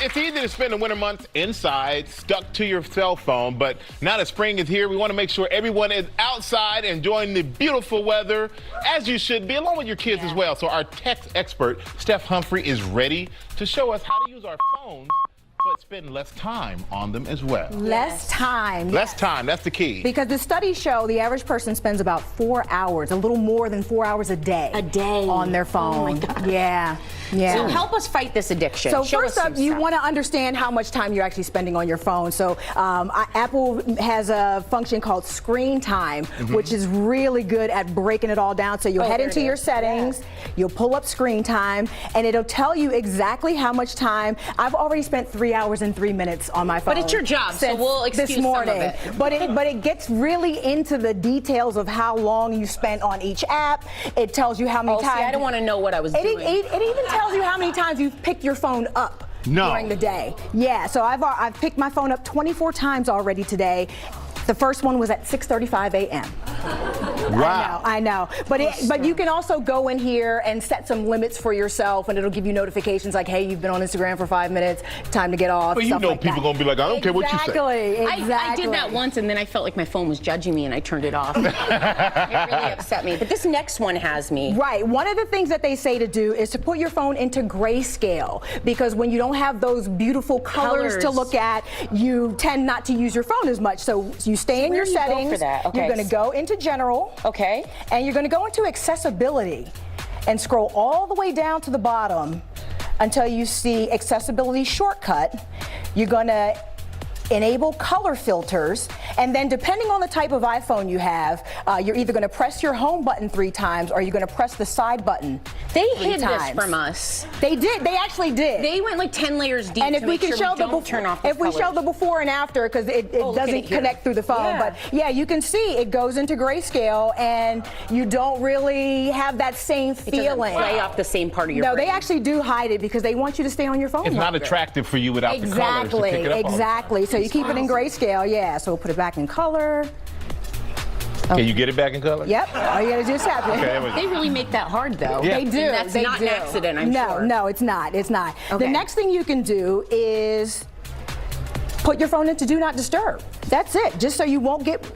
It's easy to spend the winter months inside, stuck to your cell phone, but now that spring is here, we want to make sure everyone is outside enjoying the beautiful weather, as you should be, along with your kids as well. So our tech expert, Steph Humphrey, is ready to show us how to use our phones, but spend less time on them as well. Less time. Less time, that's the key. Because the studies show the average person spends about 4 hours, a little more than 4 hours a day. On their phone. Oh my God. Yeah. So help us fight this addiction. So first up, you want to understand how much time you're actually spending on your phone. So Apple has a function called screen time, which is really good at breaking it all down. So you'll head into your settings, you'll pull up screen time, and it'll tell you exactly how much time. I've already spent 3 hours and 3 minutes on my phone. But it's your job, so we'll excuse this morning. some of it. But it gets really into the details of how long you spent on each app. It tells you how many times. See, I don't want to know what I was doing. It even tells you how many times you've picked your phone up during the day. Yeah, so I've picked my phone up 24 times already today. The first one was at 6:35 a.m. Wow. I know. But you can also go in here and set some limits for yourself, and it'll give you notifications like, hey, you've been on Instagram for 5 minutes, time to get off. But you know people gonna be like, I don't care what you say. Exactly. I did that once, and then I felt like my phone was judging me, and I turned it off. It really upset me. But this next one has me. Right. One of the things that they say to do is to put your phone into grayscale, because when you don't have those beautiful colors to look at, you tend not to use your phone as much. So you stay in your settings. For that? Okay. You're going to go into general. Okay. And you're going to go into accessibility and scroll all the way down to the bottom until you see accessibility shortcut. You're going to enable color filters, and then depending on the type of iPhone you have, you're either going to press your home button 3 times or you're going to press the side button. They hid this from us. They did. They actually did. They went like 10 layers deep. And if to we make can sure show we don't turn off the if we show the before and after, because it doesn't connect through the phone, but yeah, you can see it goes into grayscale, and you don't really have that same feeling. It doesn't play off the same part of your brain. No, they actually do hide it because they want you to stay on your phone. It's not attractive for you without the colors to pick it up. Exactly. So you keep it in grayscale, yeah. So we'll put it back in color. Can you get it back in color? Yep. All you gotta do is tap it. Okay, they really make that hard, though. Yeah. They do. And that's not an accident, I'm sure. No, it's not. It's not. Okay. The next thing you can do is put your phone into Do Not Disturb. That's it, just so you won't get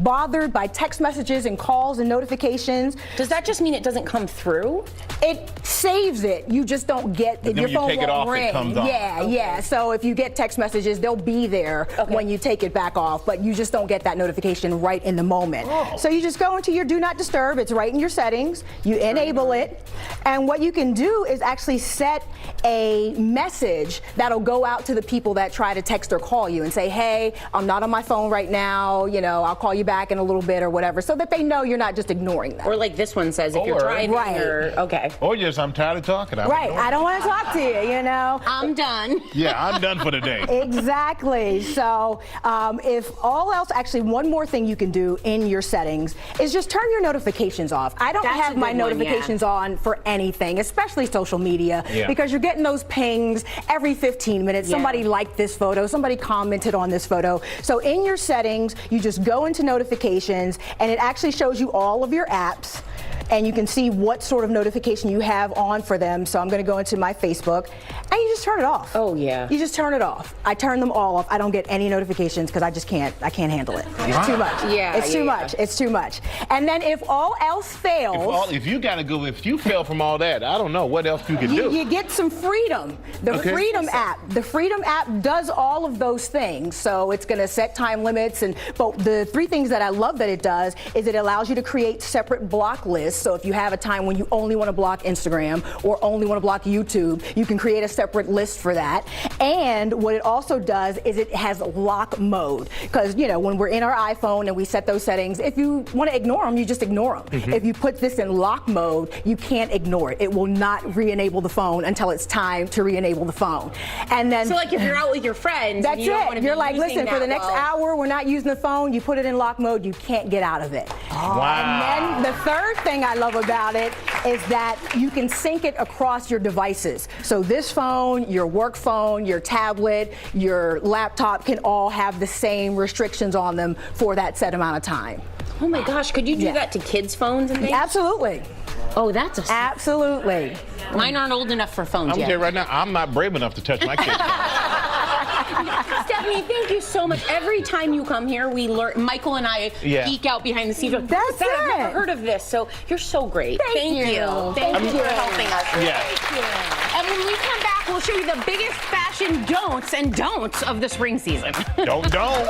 bothered by text messages and calls and notifications. Does that just mean it doesn't come through? It saves it. You just don't get your phone take it off, ring. it comes on. Yeah. So if you get text messages, they'll be there when you take it back off, but you just don't get that notification right in the moment. So you just go into your Do Not Disturb. It's right in your settings. You enable it, and what you can do is actually set a message that'll go out to the people that try to text or call you and say, hey, I'm not on my phone right now, I'll call you back in a little bit or whatever, so that they know you're not just ignoring them. Or like this one says, if you're driving Or just, I'm tired of talking. I don't want to talk to you, I'm done. Yeah, I'm done for the day. Exactly. So if all else, actually one more thing you can do in your settings is just turn your notifications off. I don't have my notifications on for anything, especially social media, because you're getting those pings every 15 minutes. Somebody liked this photo, somebody commented on this photo. So in your settings, you just go into notifications, and it actually shows you all of your apps, and you can see what sort of notification you have on for them. So I'm going to go into my Facebook, and you just turn it off. Oh yeah. You just turn it off. I turn them all off. I don't get any notifications because I just can't. I can't handle it. It's too much. It's too much. It's too much. And then if all else fails, if you fail from all that, I don't know what else you can do. You get some freedom. The Freedom app. The Freedom app does all of those things. So it's going to set time limits, but the 3 things that I love that it does is it allows you to create separate block lists. So if you have a time when you only want to block Instagram or only want to block YouTube, you can create a separate list for that. And what it also does is it has lock mode, because when we're in our iPhone and we set those settings, if you want to ignore them, you just ignore them. If you put this in lock mode, you can't ignore it. It will not re-enable the phone until it's time to re-enable the phone. And then, so like if you're out with your friends, that's it. You're like, listen, for the next hour, we're not using the phone. You put it in lock mode, you can't get out of it. Wow. And then the third thing I love about it is that you can sync it across your devices. So this phone, your work phone, your tablet, your laptop can all have the same restrictions on them for that set amount of time. Oh my gosh, could you do that to kids' phones and things? Absolutely. Oh, that's a... Absolutely. Mine aren't old enough for phones I'm yet. telling you right now, I'm not brave enough to touch my kids. Stephanie, thank you so much. Every time you come here, we learn. Michael and I geek out behind the scenes. That's it. I've never heard of this, so you're so great. Thank you. Thank you for helping us. Yeah. Thank you. And when we come back, we'll show you the biggest fashion don'ts and don'ts of the spring season. Don't. Double.